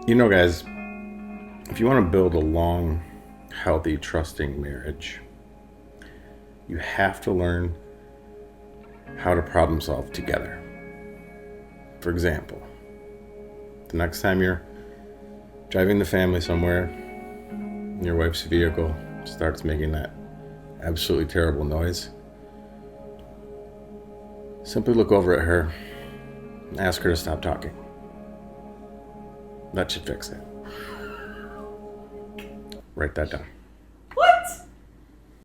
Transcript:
Guys, if you want to build a long, healthy, trusting marriage, you have to learn how to problem solve together. For example, the next time you're driving the family somewhere and your wife's vehicle starts making that absolutely terrible noise, simply look over at her and ask her to stop talking. That should fix it. Write that down.